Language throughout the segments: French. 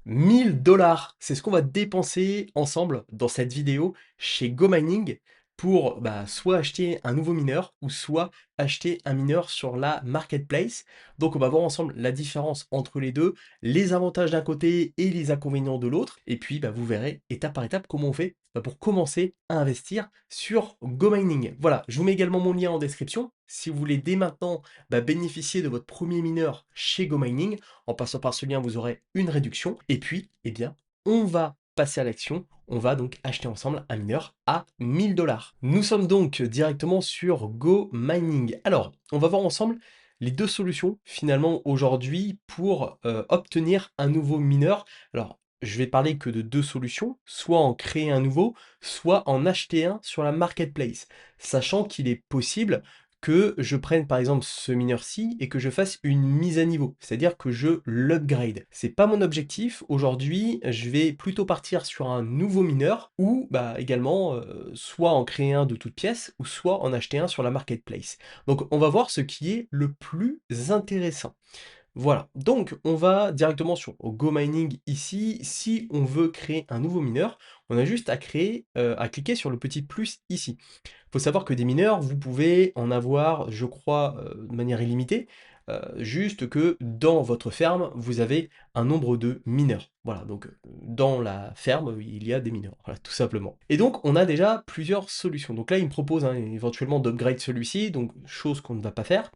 $1000, c'est ce qu'on va dépenser ensemble dans cette vidéo chez GoMining pour soit acheter un nouveau mineur ou soit acheter un mineur sur la marketplace. Donc on va voir ensemble la différence entre les deux, les avantages d'un côté et les inconvénients de l'autre. Et puis vous verrez étape par étape comment on fait pour commencer à investir sur GoMining. Voilà, je vous mets également mon lien en description si vous voulez dès maintenant bénéficier de votre premier mineur chez GoMining. En passant par ce lien, vous aurez une réduction. Et puis, eh bien, on va passer à l'action. On va donc acheter ensemble un mineur à $1000. Nous sommes donc directement sur GoMining. Alors, on va voir ensemble les deux solutions finalement aujourd'hui pour obtenir un nouveau mineur. Alors, je vais parler que de deux solutions, soit en créer un nouveau, soit en acheter un sur la marketplace, sachant qu'il est possible que je prenne par exemple ce mineur-ci et que je fasse une mise à niveau, c'est-à-dire que je l'upgrade. C'est pas mon objectif. Aujourd'hui, je vais plutôt partir sur un nouveau mineur ou également soit en créer un de toutes pièces ou soit en acheter un sur la marketplace. Donc on va voir ce qui est le plus intéressant. Voilà, donc on va directement sur GoMining ici. Si on veut créer un nouveau mineur, on a juste à cliquer sur le petit plus ici. Il faut savoir que des mineurs, vous pouvez en avoir, je crois, de manière illimitée, juste que dans votre ferme, vous avez un nombre de mineurs. Voilà, donc dans la ferme, il y a des mineurs, voilà, tout simplement. Et donc, on a déjà plusieurs solutions. Donc là, il me propose éventuellement d'upgrade celui-ci, donc chose qu'on ne va pas faire.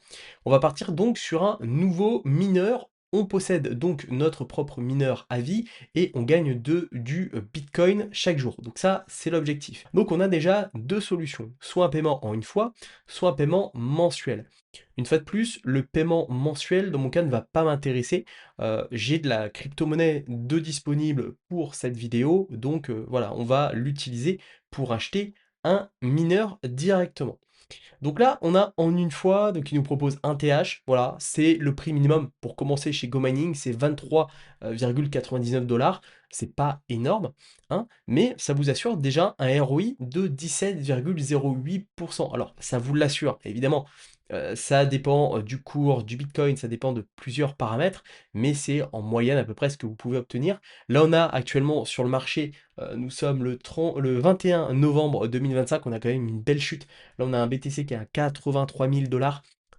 On va partir donc sur un nouveau mineur. On possède donc notre propre mineur à vie et on gagne du Bitcoin chaque jour. Donc ça, c'est l'objectif. Donc on a déjà deux solutions, soit un paiement en une fois, soit un paiement mensuel. Une fois de plus, le paiement mensuel, dans mon cas, ne va pas m'intéresser. J'ai de la crypto-monnaie de disponible pour cette vidéo, donc voilà, on va l'utiliser pour acheter un mineur directement. Donc là, on a en une fois, donc il nous propose un TH, voilà, c'est le prix minimum pour commencer chez GoMining, c'est 23,99 $. C'est pas énorme, hein, mais ça vous assure déjà un ROI de 17,08%. Alors, ça vous l'assure, évidemment. Ça dépend du cours du Bitcoin, ça dépend de plusieurs paramètres, mais c'est en moyenne à peu près ce que vous pouvez obtenir. Là, on a actuellement sur le marché, nous sommes le 21 novembre 2025, on a quand même une belle chute. Là, on a un BTC qui est à 83 000 $.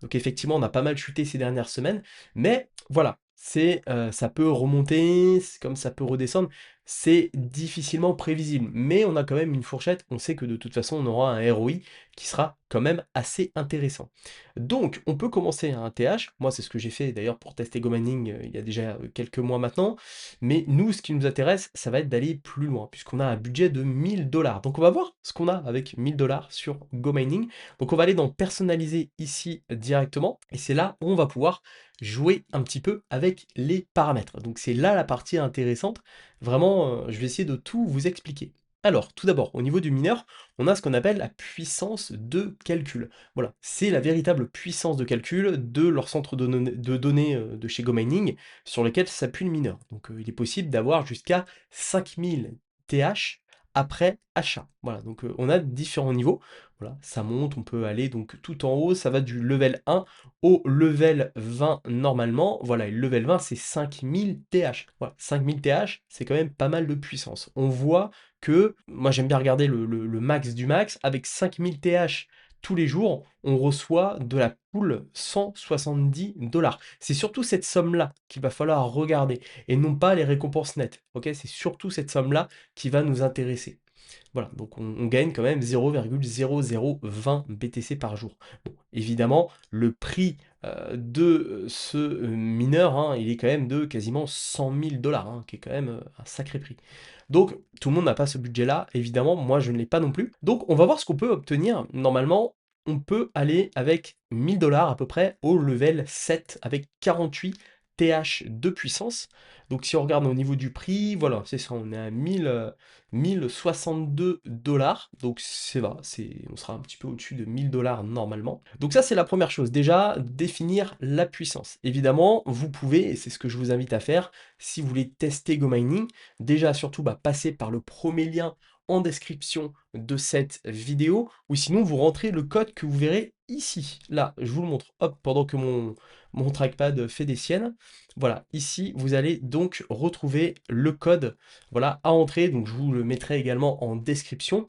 Donc effectivement, on a pas mal chuté ces dernières semaines. Mais voilà, ça peut remonter, comme ça peut redescendre. C'est difficilement prévisible. Mais on a quand même une fourchette. On sait que de toute façon, on aura un ROI qui sera quand même assez intéressant. Donc, on peut commencer à un TH. Moi, c'est ce que j'ai fait d'ailleurs pour tester GoMining il y a déjà quelques mois maintenant. Mais nous, ce qui nous intéresse, ça va être d'aller plus loin, puisqu'on a un budget de 1000 $. Donc on va voir ce qu'on a avec 1000 $ sur GoMining. Donc on va aller dans personnaliser ici directement, et c'est là où on va pouvoir jouer un petit peu avec les paramètres. Donc c'est là la partie intéressante. Vraiment, je vais essayer de tout vous expliquer. Alors, tout d'abord, au niveau du mineur, on a ce qu'on appelle la puissance de calcul. Voilà, c'est la véritable puissance de calcul de leur centre de données de chez GoMining sur lequel s'appuie le mineur. Donc il est possible d'avoir jusqu'à 5000 TH après achat. Voilà, donc on a différents niveaux. Voilà, ça monte, on peut aller donc tout en haut, ça va du level 1 au level 20 normalement. Voilà, et le level 20 c'est 5000 TH. Voilà, 5000 TH, c'est quand même pas mal de puissance. On voit que, moi j'aime bien regarder le max du max, avec 5000 TH tous les jours, on reçoit de la pool 170 $. C'est surtout cette somme-là qu'il va falloir regarder et non pas les récompenses nettes. Ok, c'est surtout cette somme-là qui va nous intéresser. Voilà, donc on gagne quand même 0,0020 BTC par jour. Bon, évidemment, le prix de ce mineur, hein, il est quand même de quasiment 100 000 $, hein, qui est quand même un sacré prix. Donc, tout le monde n'a pas ce budget-là, évidemment, moi je ne l'ai pas non plus. Donc, on va voir ce qu'on peut obtenir. Normalement, on peut aller avec 1000 $ à peu près au level 7 avec 48 TH de puissance. Donc si on regarde au niveau du prix, voilà, c'est ça, on est à 1062 $. Donc on sera un petit peu au-dessus de 1000 $ normalement. Donc ça, c'est la première chose. Déjà, définir la puissance. Évidemment, vous pouvez, et c'est ce que je vous invite à faire, si vous voulez tester GoMining, déjà surtout passer par le premier lien en description de cette vidéo, ou sinon vous rentrez le code que vous verrez ici. Là, je vous le montre, hop, pendant que mon trackpad fait des siennes. Voilà, ici, vous allez donc retrouver le code, voilà, à entrer. Donc, je vous le mettrai également en description.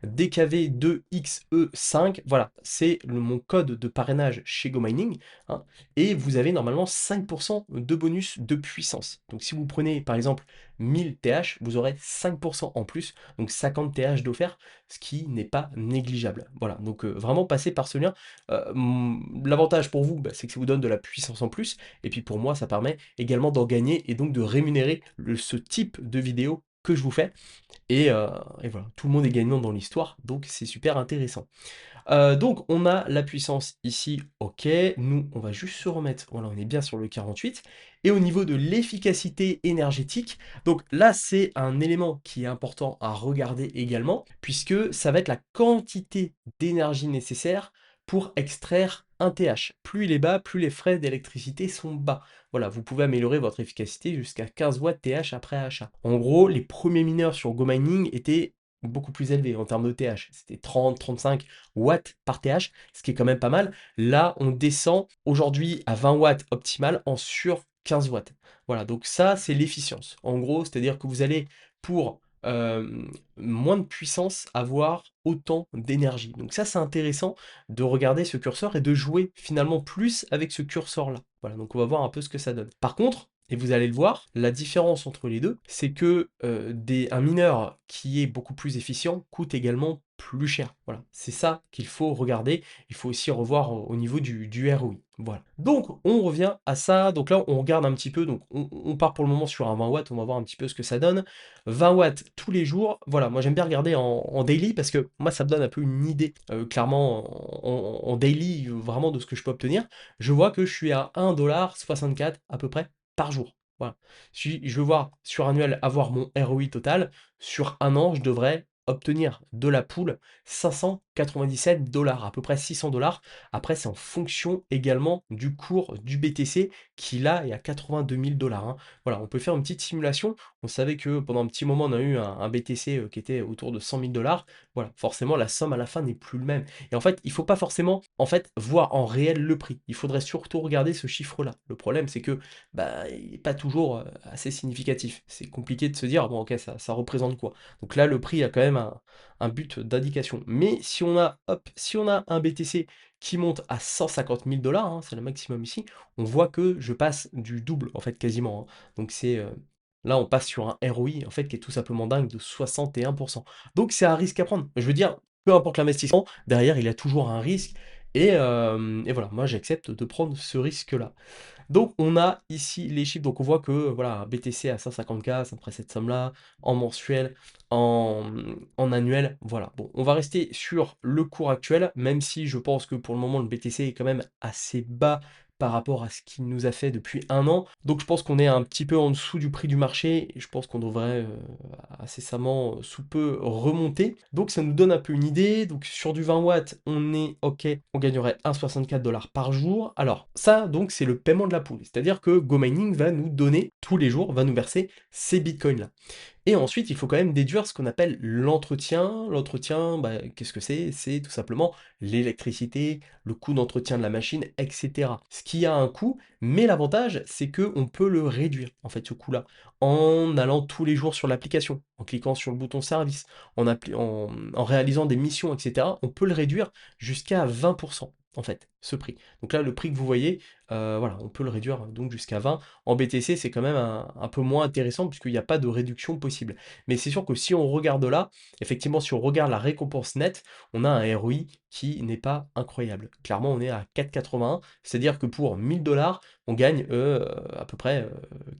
DKV2XE5, voilà, c'est mon code de parrainage chez GoMining, hein, et vous avez normalement 5% de bonus de puissance. Donc, si vous prenez, par exemple, 1000 TH, vous aurez 5% en plus, donc 50 TH d'offert, ce qui n'est pas négligeable. Voilà, donc vraiment passer par ce lien. L'avantage pour vous, bah, c'est que ça vous donne de la puissance en plus, et puis pour moi, ça permet également d'en gagner et donc de rémunérer ce type de vidéo que je vous fais. Et voilà, tout le monde est gagnant dans l'histoire, donc c'est super intéressant. Donc on a la puissance ici, ok. Nous, on va juste se remettre, voilà, on est bien sur le 48. Et au niveau de l'efficacité énergétique, donc là, c'est un élément qui est important à regarder également, puisque ça va être la quantité d'énergie nécessaire pour extraire un TH. Plus il est bas, plus les frais d'électricité sont bas. Voilà, vous pouvez améliorer votre efficacité jusqu'à 15 watts TH après achat. En gros, les premiers mineurs sur GoMining étaient beaucoup plus élevés en termes de TH. C'était 30-35 watts par TH, ce qui est quand même pas mal. Là, on descend aujourd'hui à 20 watts optimal en sur 15 watts. Voilà, donc ça, c'est l'efficience. En gros, c'est-à-dire que vous allez, pour moins de puissance, avoir autant d'énergie. Donc ça, c'est intéressant de regarder ce curseur et de jouer finalement plus avec ce curseur-là. Voilà, donc on va voir un peu ce que ça donne. Par contre, et vous allez le voir, la différence entre les deux, c'est que un mineur qui est beaucoup plus efficient coûte également plus cher. Voilà, c'est ça qu'il faut regarder. Il faut aussi revoir au niveau du ROI. Voilà. Donc, on revient à ça. Donc là, on regarde un petit peu. Donc, on part pour le moment sur un 20 watts. On va voir un petit peu ce que ça donne. 20 watts tous les jours. Voilà, moi j'aime bien regarder en daily parce que moi, ça me donne un peu une idée, clairement, en daily, vraiment de ce que je peux obtenir. Je vois que je suis à 1,64 $ à peu près par jour. Voilà. Si je veux voir sur annuel avoir mon ROI total, sur un an, je devrais obtenir de la pool 597 $, à peu près 600 $. Après, c'est en fonction également du cours du BTC qui là est à 82 000 $, hein. Voilà, on peut faire une petite simulation. On savait que pendant un petit moment, on a eu un BTC qui était autour de 100 000 $. Voilà, forcément, la somme à la fin n'est plus le même. Et en fait, il ne faut pas forcément voir en réel le prix. Il faudrait surtout regarder ce chiffre-là. Le problème, c'est que bah, il n'est pas toujours assez significatif. C'est compliqué de se dire, bon, ok, ça représente quoi? Donc là, le prix a quand même un but d'indication. Mais si on a, hop, si on a un BTC qui monte à 150 000 $, hein, c'est le maximum ici, on voit que je passe du double, en fait, quasiment, hein. Donc là, on passe sur un ROI, en fait, qui est tout simplement dingue de 61%. Donc c'est un risque à prendre. Je veux dire, peu importe l'investissement, derrière, il y a toujours un risque. Et voilà, moi j'accepte de prendre ce risque-là. Donc on a ici les chiffres, donc on voit que voilà, BTC à 150K, ça me ferait cette somme-là, en mensuel, en annuel, voilà. Bon, on va rester sur le cours actuel, même si je pense que pour le moment le BTC est quand même assez bas par rapport à ce qu'il nous a fait depuis un an. Donc je pense qu'on est un petit peu en dessous du prix du marché, et je pense qu'on devrait incessamment sous peu remonter. Donc ça nous donne un peu une idée. Donc sur du 20 watts, on est OK, on gagnerait 1,64 $ par jour. Alors ça, donc c'est le paiement de la pool. C'est-à-dire que GoMining va nous donner tous les jours, va nous verser ces bitcoins-là. Et ensuite, il faut quand même déduire ce qu'on appelle l'entretien. L'entretien, bah, qu'est-ce que c'est? C'est tout simplement l'électricité, le coût d'entretien de la machine, etc. Ce qui a un coût, mais l'avantage, c'est que on peut le réduire, en fait, ce coût-là, en allant tous les jours sur l'application, en cliquant sur le bouton service, en réalisant des missions, etc. On peut le réduire jusqu'à 20%, en fait, ce prix. Donc là, le prix que vous voyez, voilà, on peut le réduire donc jusqu'à 20. En BTC, c'est quand même un peu moins intéressant puisqu'il n'y a pas de réduction possible. Mais c'est sûr que si on regarde là, effectivement, si on regarde la récompense nette, on a un ROI qui n'est pas incroyable. Clairement, on est à 4,81, c'est-à-dire que pour 1000 $, on gagne à peu près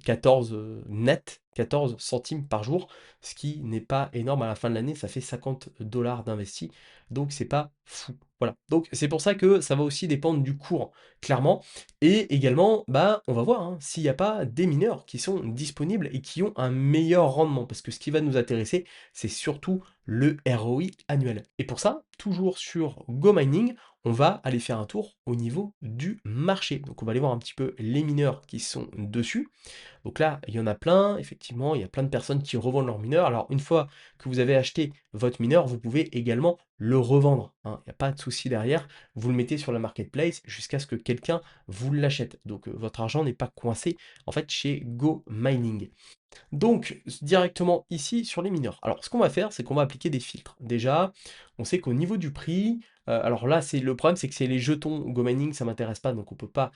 14 net, 14 centimes par jour, ce qui n'est pas énorme. À la fin de l'année, ça fait 50 $ d'investis, donc c'est pas fou. Voilà. Donc c'est pour ça que ça va aussi dépendre du cours, clairement. Et également, bah, on va voir hein, s'il n'y a pas des mineurs qui sont disponibles et qui ont un meilleur rendement. Parce que ce qui va nous intéresser, c'est surtout le ROI annuel. Et pour ça, toujours sur GoMining, on va aller faire un tour au niveau du marché. Donc on va aller voir un petit peu les mineurs qui sont dessus. Donc là, il y en a plein, effectivement, il y a plein de personnes qui revendent leurs mineurs. Alors, une fois que vous avez acheté votre mineur, vous pouvez également le revendre, hein. Il n'y a pas de souci derrière. Vous le mettez sur la marketplace jusqu'à ce que quelqu'un vous l'achète. Donc, votre argent n'est pas coincé, en fait, chez Go Mining. Donc, directement ici sur les mineurs. Alors, ce qu'on va faire, c'est qu'on va appliquer des filtres. Déjà, on sait qu'au niveau du prix, alors là, c'est le problème, c'est que c'est les jetons Go Mining, ça m'intéresse pas, donc on peut pas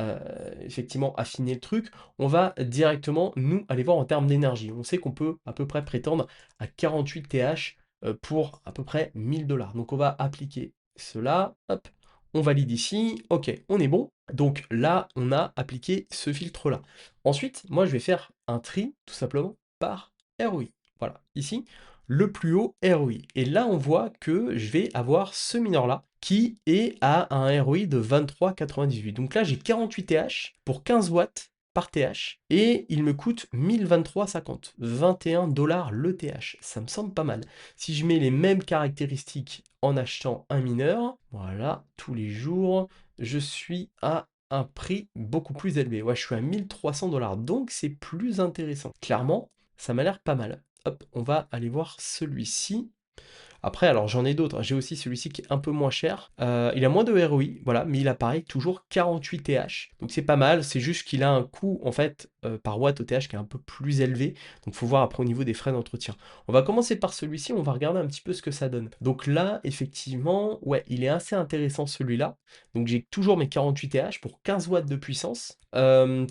heu, effectivement affiner le truc. On va directement, nous, aller voir en termes d'énergie. On sait qu'on peut à peu près prétendre à 48 TH, pour à peu près 1000 $. Donc on va appliquer cela, hop, on valide ici, OK, on est bon. Donc là, on a appliqué ce filtre-là. Ensuite, moi, je vais faire un tri, tout simplement, par ROI. Voilà, ici, le plus haut ROI. Et là, on voit que je vais avoir ce mineur-là qui est à un ROI de 23,98. Donc là, j'ai 48 TH pour 15 watts par TH et il me coûte 1023,50. 21 $ le TH. Ça me semble pas mal. Si je mets les mêmes caractéristiques en achetant un mineur, voilà, tous les jours, je suis à un prix beaucoup plus élevé. Ouais, je suis à 1300 $. Donc c'est plus intéressant. Clairement, ça m'a l'air pas mal. Hop, on va aller voir celui-ci. Après, alors j'en ai d'autres, hein. J'ai aussi celui-ci qui est un peu moins cher. Il a moins de ROI, voilà, mais il a pareil, toujours 48 TH. Donc c'est pas mal, c'est juste qu'il a un coût en fait par watt au TH qui est un peu plus élevé. Donc faut voir après au niveau des frais d'entretien. On va commencer par celui-ci, on va regarder un petit peu ce que ça donne. Donc là, effectivement, ouais, il est assez intéressant celui-là. Donc j'ai toujours mes 48 TH pour 15 watts de puissance.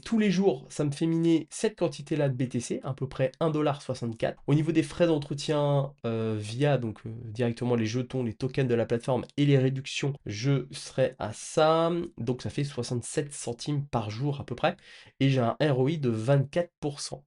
Tous les jours, ça me fait miner cette quantité-là de BTC, à peu près 1,64 $. Au niveau des frais d'entretien via donc directement les jetons, les tokens de la plateforme et les réductions, je serai à ça. Donc ça fait 67 centimes par jour à peu près. Et j'ai un ROI de 24%.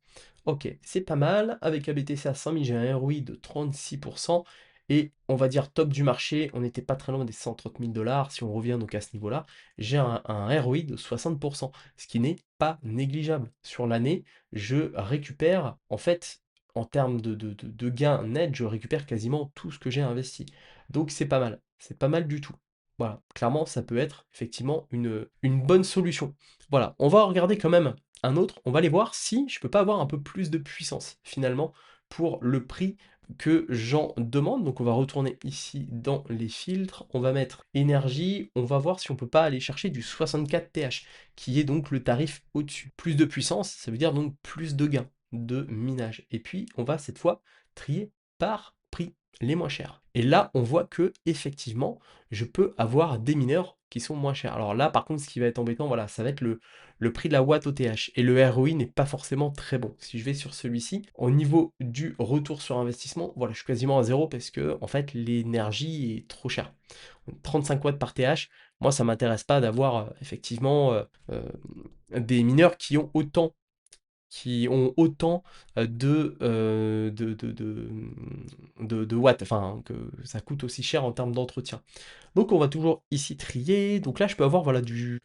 Ok, c'est pas mal. Avec un BTC à 100 000, j'ai un ROI de 36%. Et on va dire top du marché, on n'était pas très loin des 130 000 $. Si on revient donc à ce niveau-là, j'ai un ROI de 60%, ce qui n'est pas négligeable. Sur l'année, je récupère, en fait, en termes de gains nets, je récupère quasiment tout ce que j'ai investi. Donc c'est pas mal du tout. Voilà, clairement, ça peut être effectivement une bonne solution. Voilà, on va regarder quand même un autre, on va aller voir si je peux pas avoir un peu plus de puissance, finalement, pour le prix que j'en demande. Donc on va retourner ici dans les filtres, on va mettre énergie, on va voir si on peut pas aller chercher du 64 TH, qui est donc le tarif au-dessus. Plus de puissance, ça veut dire donc plus de gains de minage. Et puis on va cette fois trier par prix les moins chers. Et là, on voit que effectivement, je peux avoir des mineurs qui sont moins chers. Alors là, par contre, ce qui va être embêtant, voilà, ça va être le prix de la watt au TH. Et le ROI n'est pas forcément très bon. Si je vais sur celui-ci, au niveau du retour sur investissement, voilà, je suis quasiment à zéro parce que en fait, l'énergie est trop chère. 35 watts par TH, moi, ça m'intéresse pas d'avoir effectivement euh, des mineurs qui ont autant de watts, enfin que ça coûte aussi cher en termes d'entretien. Donc on va toujours ici trier. Donc là je peux avoir voilà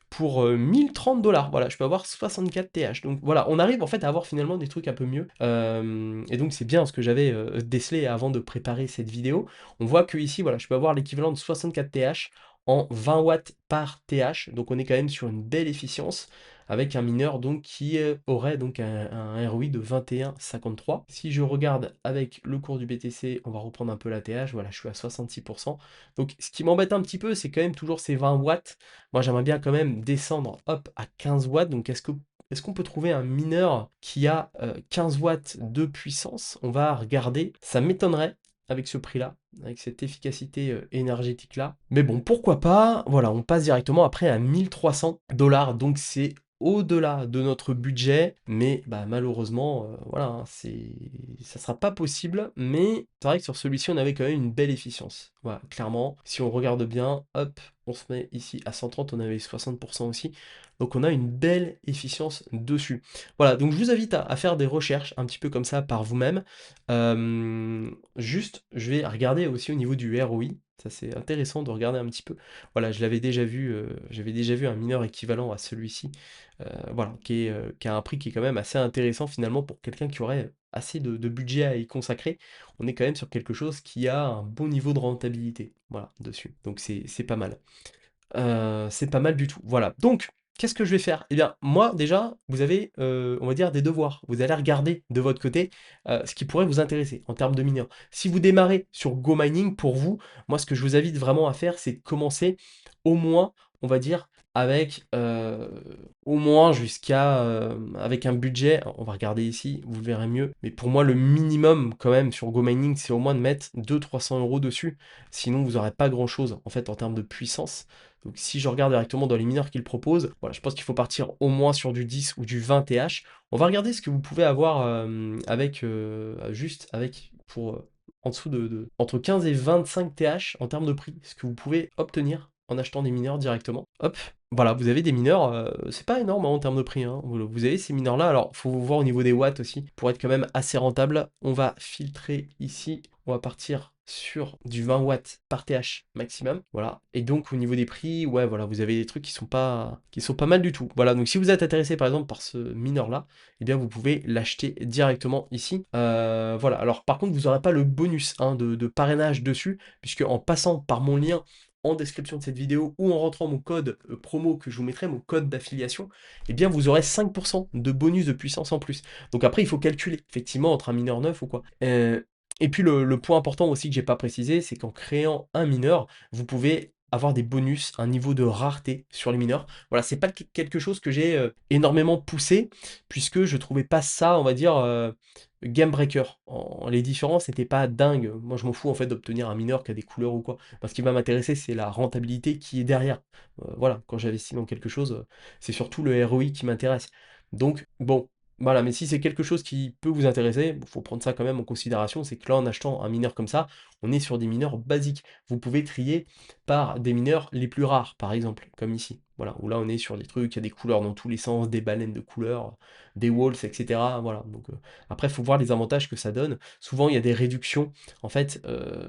pour 1030 $. Voilà, je peux avoir 64 TH. Donc voilà, on arrive en fait à avoir finalement des trucs un peu mieux. Et donc c'est bien ce que j'avais décelé avant de préparer cette vidéo. On voit que ici voilà, je peux avoir l'équivalent de 64 TH en 20 watts par TH. Donc on est quand même sur une belle efficience avec un mineur donc qui aurait donc un ROI de 21,53. Si je regarde avec le cours du BTC, on va reprendre un peu la TH, voilà, je suis à 66%. Donc ce qui m'embête un petit peu, c'est quand même toujours ces 20 watts. Moi j'aimerais bien quand même descendre hop à 15 watts. Donc est-ce qu'on peut trouver un mineur qui a 15 watts de puissance? On va regarder. Ça m'étonnerait avec ce prix-là, avec cette efficacité énergétique-là. Mais bon, pourquoi pas? Voilà, on passe directement après à 1300 $. Donc c'est au-delà de notre budget, mais bah, malheureusement, voilà, hein, ça sera pas possible, mais c'est vrai que sur celui-ci, on avait quand même une belle efficience. Voilà, clairement, si on regarde bien, hop, on se met ici à 130, on avait 60% aussi, donc on a une belle efficience dessus. Voilà, donc je vous invite à faire des recherches un petit peu comme ça par vous-même. Juste, je vais regarder aussi au niveau du ROI, ça c'est intéressant de regarder un petit peu. Voilà, je l'avais déjà vu, j'avais déjà vu un mineur équivalent à celui-ci, voilà, qui a un prix qui est quand même assez intéressant finalement pour quelqu'un qui aurait assez de budget à y consacrer, on est quand même sur quelque chose qui a un bon niveau de rentabilité, voilà, dessus. Donc c'est pas mal. C'est pas mal du tout. Voilà. Donc, qu'est-ce que je vais faire? Eh bien, moi, déjà, vous avez, on va dire, des devoirs. Vous allez regarder de votre côté ce qui pourrait vous intéresser en termes de mineurs. Si vous démarrez sur Go Mining, pour vous, moi, ce que je vous invite vraiment à faire, c'est de commencer au moins, on va dire, avec au moins jusqu'à avec un budget. Alors, on va regarder ici, vous le verrez mieux. Mais pour moi, le minimum quand même sur Go Mining, c'est au moins de mettre 200-300 € dessus. Sinon, vous n'aurez pas grand-chose en fait en termes de puissance. Donc si je regarde directement dans les mineurs qu'ils proposent, voilà, je pense qu'il faut partir au moins sur du 10 ou du 20 TH. On va regarder ce que vous pouvez avoir avec juste avec pour en dessous entre 15 et 25 TH en termes de prix, ce que vous pouvez obtenir en achetant des mineurs directement. Hop, voilà, vous avez des mineurs, c'est pas énorme hein, en termes de prix, hein. Vous avez ces mineurs là, alors il faut voir au niveau des watts aussi, pour être quand même assez rentable. On va filtrer ici, on va partir sur du 20 watts par TH maximum, voilà. Et donc au niveau des prix, ouais, voilà, vous avez des trucs qui sont pas mal du tout. Voilà, donc si vous êtes intéressé par exemple par ce mineur là, eh bien vous pouvez l'acheter directement ici. Voilà, alors par contre vous n'aurez pas le bonus hein, de parrainage dessus, puisque en passant par mon lien en description de cette vidéo ou en rentrant mon code promo que je vous mettrai, mon code d'affiliation, eh bien vous aurez 5% de bonus de puissance en plus. Donc après il faut calculer effectivement entre un mineur neuf ou quoi. Et puis le point important aussi que j'ai pas précisé, c'est qu'en créant un mineur, vous pouvez avoir des bonus, un niveau de rareté sur les mineurs. Voilà, c'est pas quelque chose que j'ai énormément poussé, puisque je trouvais pas ça, on va dire, game breaker. Les différences n'étaient pas dingues. Moi, je m'en fous en fait d'obtenir un mineur qui a des couleurs ou quoi. Parce ce qui va m'intéresser, c'est la rentabilité qui est derrière. Voilà, quand j'investis dans quelque chose, c'est surtout le ROI qui m'intéresse. Donc, bon, voilà, mais si c'est quelque chose qui peut vous intéresser, il faut prendre ça quand même en considération, c'est que là, en achetant un mineur comme ça, on est sur des mineurs basiques. Vous pouvez trier par des mineurs les plus rares, par exemple, comme ici. Voilà, où là, on est sur des trucs, il y a des couleurs dans tous les sens, des baleines de couleurs, des walls, etc. Voilà, donc après, il faut voir les avantages que ça donne. Souvent, il y a des réductions, en fait,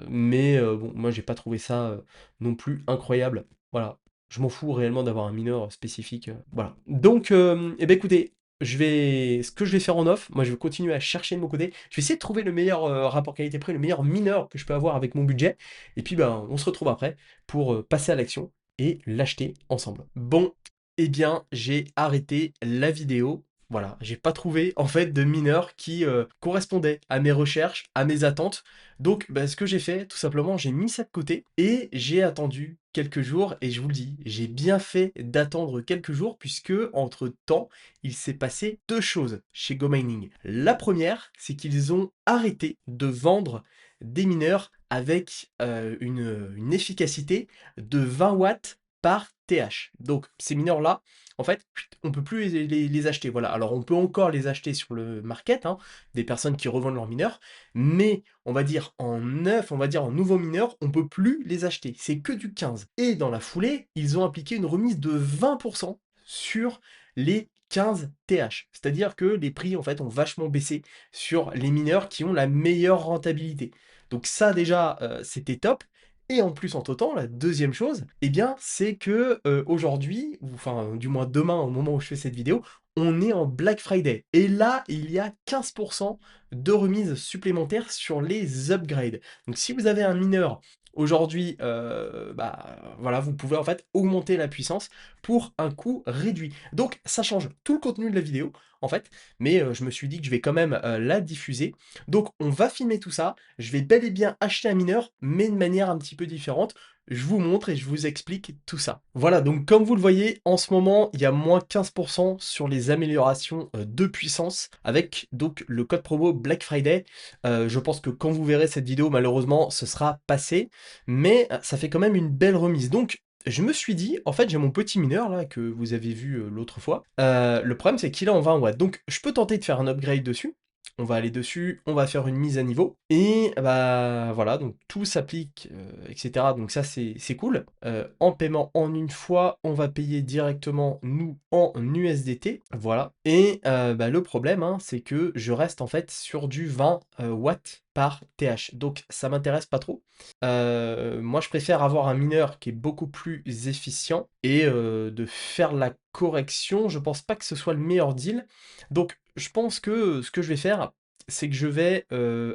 mais bon, moi, j'ai pas trouvé ça non plus incroyable. Voilà, je m'en fous réellement d'avoir un mineur spécifique. Voilà. Donc, eh ben, écoutez, ce que je vais faire en off, moi je vais continuer à chercher de mon côté. Je vais essayer de trouver le meilleur rapport qualité-prix, le meilleur mineur que je peux avoir avec mon budget. Et puis ben, on se retrouve après pour passer à l'action et l'acheter ensemble. Bon, eh bien, j'ai arrêté la vidéo. Voilà, j'ai pas trouvé en fait de mineur qui correspondait à mes recherches, à mes attentes. Donc, bah, ce que j'ai fait, tout simplement, j'ai mis ça de côté et j'ai attendu quelques jours. Et je vous le dis, j'ai bien fait d'attendre quelques jours puisque entre-temps, il s'est passé deux choses chez GoMining. La première, c'est qu'ils ont arrêté de vendre des mineurs avec une efficacité de 20 watts par TH. Donc ces mineurs-là, en fait, on peut plus les acheter. Voilà. Alors on peut encore les acheter sur le market, hein, des personnes qui revendent leurs mineurs, mais on va dire en neuf, on va dire en nouveau mineur, on peut plus les acheter. C'est que du 15. Et dans la foulée, ils ont appliqué une remise de 20% sur les 15 TH. C'est-à-dire que les prix en fait ont vachement baissé sur les mineurs qui ont la meilleure rentabilité. Donc ça déjà, c'était top. Et en plus, entre temps, la deuxième chose, eh bien, c'est que aujourd'hui, ou enfin, du moins demain, au moment où je fais cette vidéo, on est en Black Friday. Et là, il y a 15% de remise supplémentaire sur les upgrades. Donc si vous avez un mineur aujourd'hui, bah voilà, vous pouvez en fait augmenter la puissance pour un coût réduit. Donc ça change tout le contenu de la vidéo, en fait, mais je me suis dit que je vais quand même la diffuser. Donc on va filmer tout ça, je vais bel et bien acheter un mineur, mais de manière un petit peu différente. Je vous montre et je vous explique tout ça. Voilà, donc comme vous le voyez, en ce moment, il y a moins 15% sur les améliorations de puissance avec donc le code promo Black Friday. Je pense que quand vous verrez cette vidéo, malheureusement, ce sera passé, mais ça fait quand même une belle remise. Donc je me suis dit, en fait, j'ai mon petit mineur là que vous avez vu l'autre fois. Le problème, c'est qu'il est en 20 watts. Donc, je peux tenter de faire un upgrade dessus. On va aller dessus, on va faire une mise à niveau. Et bah voilà, donc tout s'applique, etc. Donc ça, c'est cool. En paiement en une fois, on va payer directement, nous, en USDT. Voilà. Et bah, le problème, hein, c'est que je reste en fait sur du 20 watts par TH. Donc ça m'intéresse pas trop. Moi, je préfère avoir un mineur qui est beaucoup plus efficient et de faire la correction. Je pense pas que ce soit le meilleur deal. Donc, je pense que ce que je vais faire, c'est que je vais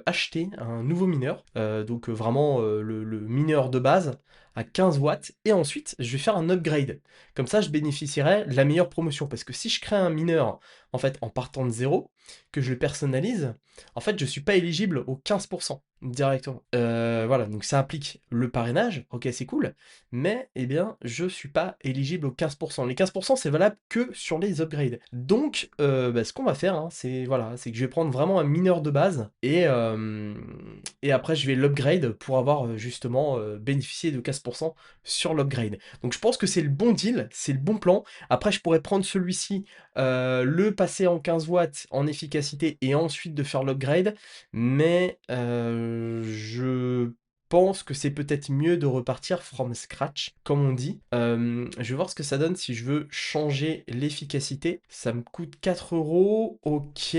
acheter un nouveau mineur, donc vraiment le mineur de base à 15 watts, et ensuite je vais faire un upgrade. Comme ça, je bénéficierai de la meilleure promotion, parce que si je crée un mineur en fait en partant de zéro, que je le personnalise, en fait je suis pas éligible aux 15% directement. Voilà, donc ça implique le parrainage, ok c'est cool, mais eh bien je suis pas éligible aux 15%. Les 15% c'est valable que sur les upgrades. Donc bah, ce qu'on va faire, hein, c'est voilà, c'est que je vais prendre vraiment un mineur de base et après je vais l'upgrade pour avoir justement bénéficié de 15% sur l'upgrade. Donc je pense que c'est le bon deal, c'est le bon plan. Après je pourrais prendre celui-ci, le passer en 15 watts en efficacité et ensuite de faire l'upgrade, mais je pense que c'est peut-être mieux de repartir from scratch, comme on dit. Je vais voir ce que ça donne si je veux changer l'efficacité. Ça me coûte 4 euros. Ok,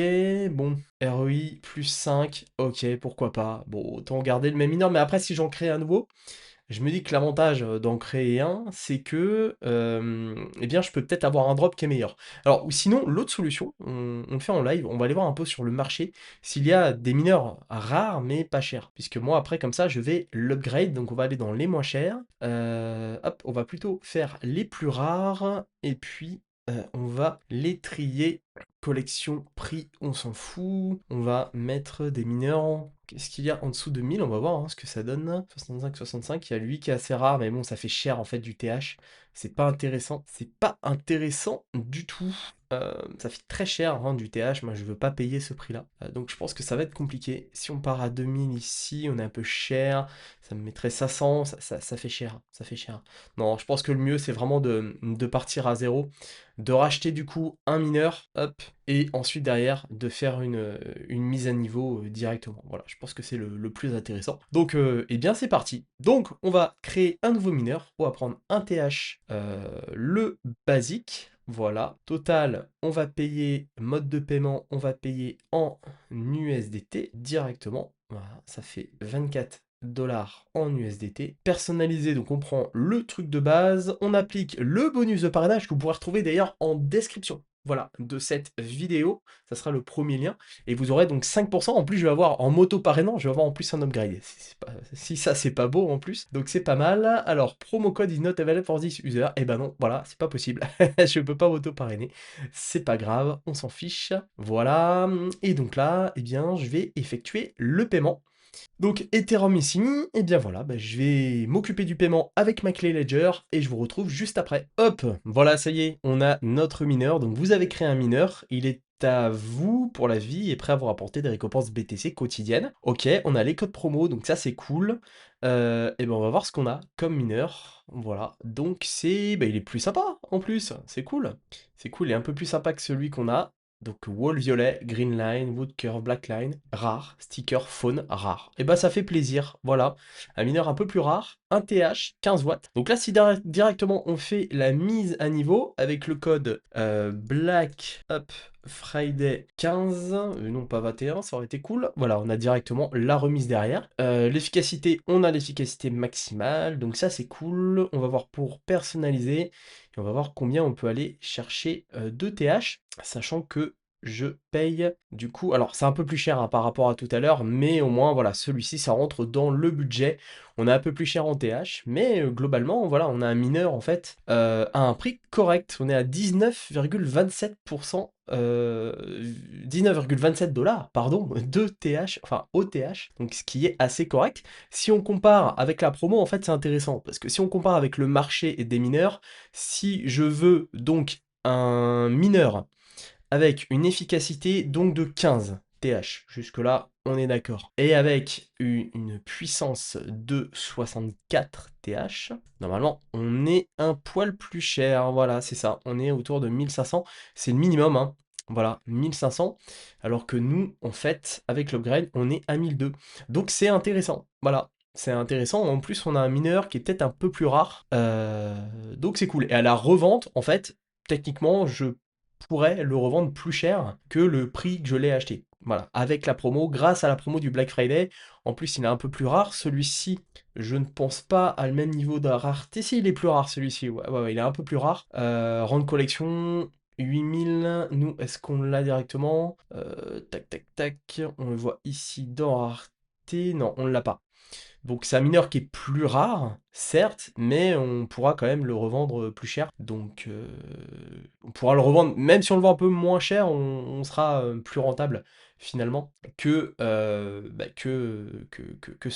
bon. REI plus 5. Ok, pourquoi pas. Bon, autant garder le même mineur. Mais après, si j'en crée un nouveau, je me dis que l'avantage d'en créer un, c'est que eh bien, je peux peut-être avoir un drop qui est meilleur. Alors, ou sinon, l'autre solution, on le fait en live, on va aller voir un peu sur le marché s'il y a des mineurs rares mais pas chers. Puisque moi, après, comme ça, je vais l'upgrade, donc on va aller dans les moins chers. Hop, on va plutôt faire les plus rares, et puis on va les trier. Collection, prix, on s'en fout. On va mettre des mineurs. Qu'est-ce qu'il y a en dessous de 1000? On va voir hein, ce que ça donne. 65, 65. Il y a lui qui est assez rare, mais bon, ça fait cher en fait du TH. C'est pas intéressant. C'est pas intéressant du tout. Ça fait très cher hein, du TH. Moi, je veux pas payer ce prix-là. Donc, je pense que ça va être compliqué. Si on part à 2000 ici, on est un peu cher. Ça me mettrait 500. Ça fait cher. Ça fait cher. Non, je pense que le mieux, c'est vraiment de partir à zéro, de racheter du coup un mineur, hop, et ensuite derrière de faire une mise à niveau directement. Voilà, je pense que c'est le plus intéressant. Donc, eh bien c'est parti. Donc, on va créer un nouveau mineur. On va prendre un TH, le basique. Voilà, total, on va payer, mode de paiement, on va payer en USDT directement. Voilà, ça fait 24 $ en USDT. Personnalisé, donc on prend le truc de base, on applique le bonus de parrainage que vous pourrez retrouver d'ailleurs en description. Voilà, de cette vidéo, ça sera le premier lien, et vous aurez donc 5%. En plus, je vais avoir en moto-parrainant, je vais avoir en plus un upgrade. Si ça, c'est pas beau en plus, donc c'est pas mal. Alors, promo code is not available for this user, et ben non, voilà, c'est pas possible. Je peux pas moto-parrainer, c'est pas grave, on s'en fiche. Voilà, et donc là, eh bien, je vais effectuer le paiement. Donc Ethereum ici, et bien voilà, bah, je vais m'occuper du paiement avec ma clé Ledger et je vous retrouve juste après. Hop, voilà, ça y est, on a notre mineur. Donc vous avez créé un mineur, il est à vous pour la vie et prêt à vous rapporter des récompenses BTC quotidiennes. Ok, on a les codes promo, donc ça c'est cool. Et ben on va voir ce qu'on a comme mineur. Voilà, donc c'est, bah, il est plus sympa en plus, c'est cool. C'est cool, il est un peu plus sympa que celui qu'on a. Donc wall violet, green line, wood curve, black line, rare, sticker, faune, rare. Et bah ça fait plaisir, voilà. Un mineur un peu plus rare, un TH, 15 watts. Donc là si directement on fait la mise à niveau avec le code Black Up Friday 15, non pas 21, ça aurait été cool. Voilà, on a directement la remise derrière. L'efficacité, on a l'efficacité maximale, donc ça c'est cool. On va voir pour personnaliser. Et on va voir combien on peut aller chercher de TH, sachant que je paye du coup, alors c'est un peu plus cher hein, par rapport à tout à l'heure, mais au moins voilà, celui-ci ça rentre dans le budget. On est un peu plus cher en TH, mais globalement voilà, on a un mineur en fait à un prix correct. On est à 19,27%, 19,27 $, pardon, de TH, enfin au TH, donc ce qui est assez correct. Si on compare avec la promo, en fait c'est intéressant, parce que si on compare avec le marché des mineurs, si je veux donc un mineur avec une efficacité donc de 15 TH, jusque-là on est d'accord, et avec une puissance de 64 TH, normalement on est un poil plus cher, voilà c'est ça, on est autour de 1500, c'est le minimum, hein. Voilà, 1500, alors que nous, en fait, avec l'upgrade, on est à 1002. Donc c'est intéressant, voilà. C'est intéressant, en plus on a un mineur qui est peut-être un peu plus rare, donc c'est cool. Et à la revente, en fait, techniquement, je pourrais le revendre plus cher que le prix que je l'ai acheté. Voilà, avec la promo, grâce à la promo du Black Friday. En plus, il est un peu plus rare. Celui-ci, je ne pense pas à le même niveau de rareté. Si, il est plus rare celui-ci. Ouais, il est un peu plus rare. Rendre collection, 8000, nous, est-ce qu'on l'a directement? Tac, tac, tac, on le voit ici dans Rareté. Non, on ne l'a pas. Donc c'est un mineur qui est plus rare, certes, mais on pourra quand même le revendre plus cher. Donc on pourra le revendre, même si on le vend un peu moins cher, on sera plus rentable finalement que ce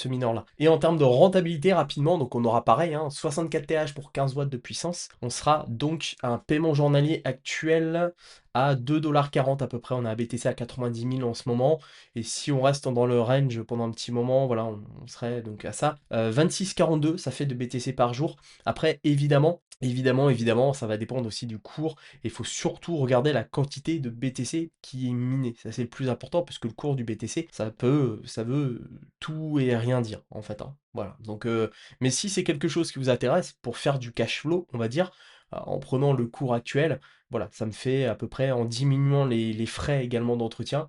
mineur-là. Et en termes de rentabilité, rapidement, donc on aura pareil, hein, 64 TH pour 15 watts de puissance. On sera donc à un paiement journalier actuel à 2,40 $ à peu près. On a un BTC à 90 000 en ce moment. Et si on reste dans le range pendant un petit moment, voilà, on serait donc à ça. 26,42, ça fait de BTC par jour. Après, évidemment, ça va dépendre aussi du cours. Il faut surtout regarder la quantité de BTC qui est minée. Ça, c'est le plus important, puisque le cours du BTC, ça veut tout et rien dire, en fait, hein. Voilà. Donc, mais si c'est quelque chose qui vous intéresse, pour faire du cash flow, on va dire, en prenant le cours actuel, voilà, ça me fait à peu près, en diminuant les frais également d'entretien,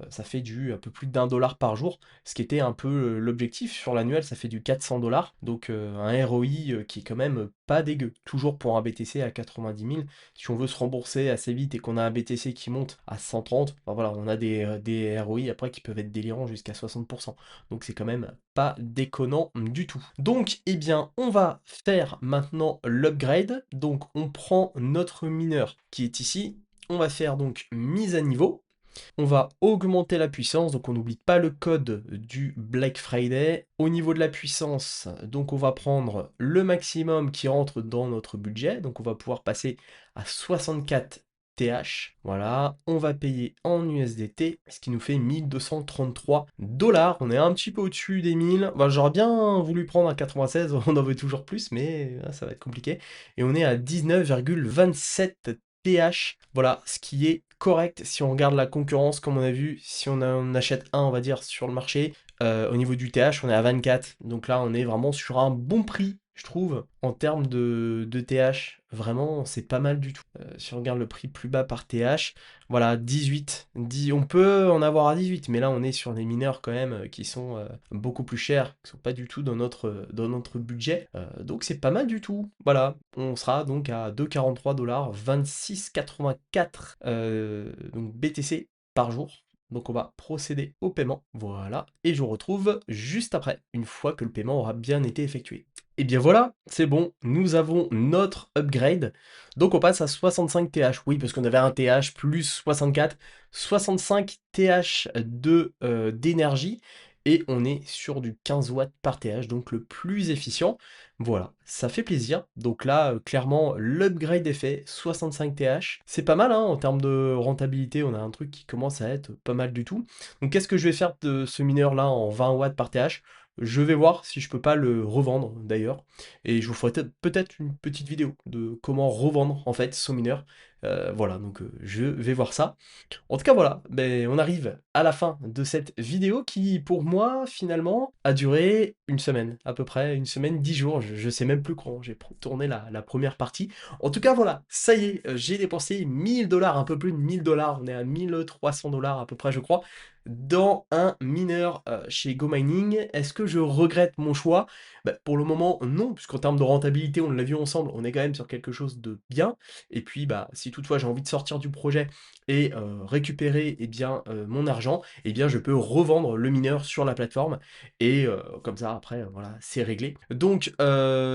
ça fait du un peu plus d'1 $ par jour, ce qui était un peu l'objectif sur l'annuel, ça fait du 400 $, donc un ROI qui est quand même pas dégueu. Toujours pour un BTC à 90 000, si on veut se rembourser assez vite et qu'on a un BTC qui monte à 130, ben voilà, on a des ROI après qui peuvent être délirants jusqu'à 60%. Donc c'est quand même pas déconnant du tout. Donc, eh bien, on va faire maintenant l'upgrade. Donc, on prend notre mineur qui est ici. On va faire donc mise à niveau. On va augmenter la puissance, donc on n'oublie pas le code du Black Friday. Au niveau de la puissance, donc on va prendre le maximum qui rentre dans notre budget, donc on va pouvoir passer à 64 TH. Voilà, on va payer en USDT, ce qui nous fait 1233 $. On est un petit peu au-dessus des 1000. Bah, j'aurais bien voulu prendre un 96, on en veut toujours plus, mais ça va être compliqué. Et on est à 19,27 TH. Voilà, ce qui est correct si on regarde la concurrence, comme on a vu, si on en achète un, on va dire, sur le marché, au niveau du TH, on est à 24. Donc là, on est vraiment sur un bon prix, je trouve, en termes de TH. Vraiment, c'est pas mal du tout. Si on regarde le prix plus bas par TH, voilà, 18. On peut en avoir à 18, mais là, on est sur des mineurs quand même qui sont beaucoup plus chers, qui sont pas du tout dans notre budget. Donc c'est pas mal du tout. Voilà, on sera donc à 2,43 $, 26,84 donc BTC par jour. Donc on va procéder au paiement, voilà, et je vous retrouve juste après, une fois que le paiement aura bien été effectué. Et bien voilà, c'est bon, nous avons notre upgrade. Donc on passe à 65 TH, oui, parce qu'on avait un TH plus 64, 65 TH d'énergie, et on est sur du 15 watts par TH, donc le plus efficient. Voilà, ça fait plaisir. Donc là, clairement, l'upgrade est fait, 65 TH. C'est pas mal, hein, en termes de rentabilité, on a un truc qui commence à être pas mal du tout. Donc qu'est-ce que je vais faire de ce mineur-là en 20 watts par TH? Je vais voir si je peux pas le revendre d'ailleurs. Et je vous ferai peut-être une petite vidéo de comment revendre en fait ce mineur. Voilà, donc je vais voir ça. En tout cas, voilà, ben, on arrive à la fin de cette vidéo qui, pour moi, finalement, a duré une semaine, à peu près, une semaine, 10 jours, je sais même plus quand j'ai tourné la première partie. En tout cas, voilà, ça y est, j'ai dépensé 1000 $, un peu plus de 1000 $, on est à 1300 $ à peu près, je crois, dans un mineur chez GoMining. Est-ce que je regrette mon choix? Bah, pour le moment, non, puisqu'en termes de rentabilité, on l'a vu ensemble, on est quand même sur quelque chose de bien. Et puis, bah, si toutefois j'ai envie de sortir du projet et récupérer eh bien, mon argent, eh bien, je peux revendre le mineur sur la plateforme. Et comme ça, après, voilà, c'est réglé. Donc,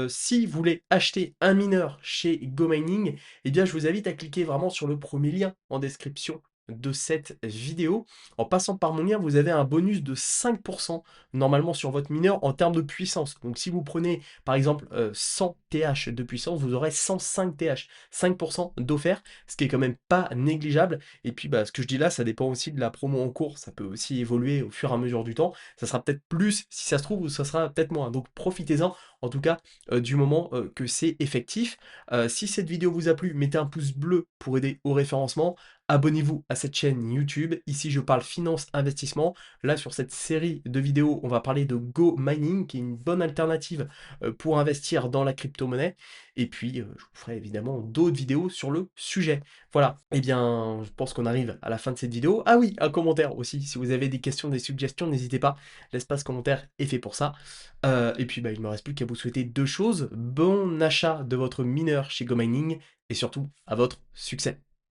si vous voulez acheter un mineur chez GoMining, eh bien, je vous invite à cliquer vraiment sur le premier lien en description de cette vidéo. En passant par mon lien, vous avez un bonus de 5% normalement sur votre mineur en termes de puissance. Donc si vous prenez par exemple 100 TH de puissance, vous aurez 105 TH, 5% d'offert, ce qui est quand même pas négligeable. Et puis bah, ce que je dis là, ça dépend aussi de la promo en cours, ça peut aussi évoluer au fur et à mesure du temps. Ça sera peut-être plus si ça se trouve ou ça sera peut-être moins. Donc profitez-en en tout cas du moment que c'est effectif. Si cette vidéo vous a plu, mettez un pouce bleu pour aider au référencement. Abonnez-vous à cette chaîne YouTube. Ici, je parle finance, investissement. Là, sur cette série de vidéos, on va parler de Go Mining, qui est une bonne alternative pour investir dans la crypto-monnaie. Et puis, je vous ferai évidemment d'autres vidéos sur le sujet. Voilà. Eh bien, je pense qu'on arrive à la fin de cette vidéo. Ah oui, un commentaire aussi. Si vous avez des questions, des suggestions, n'hésitez pas. L'espace commentaire est fait pour ça. Et puis, bah, il ne me reste plus qu'à vous souhaiter deux choses. Bon achat de votre mineur chez Go Mining et surtout à votre succès.